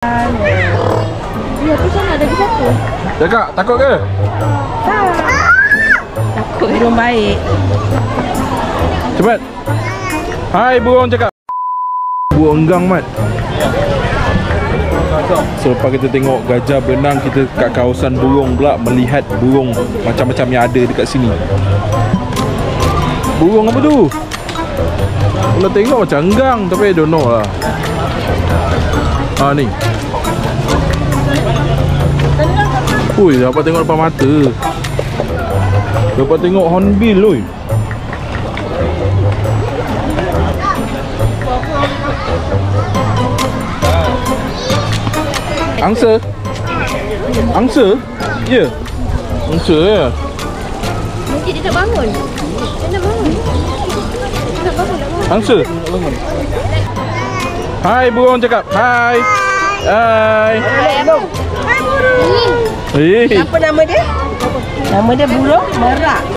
Ya, tu sana ada satu. Cakap, takut ke? Tak. Takut burung baik. Cepat. Hai burung cakap. Burung enggang Mat. So lepas kita tengok gajah berenang, kita kat kawasan burung pula melihat burung macam-macam yang ada dekat sini. Burung apa tu? Kalau tengok macam enggang tapi I don't know lah. Ni. Ui, dapat tengok depan mata. Dapat tengok hornbill oi. Angsa? Angsa? Ya. Angsa ya. Mungkin dia nak bangun. Dia nak bangun. Nak bangun. Angsa? Hai burung cakap. Hai. Hai. Hai burung. Eh. Apa nama dia? Nama dia burung merak.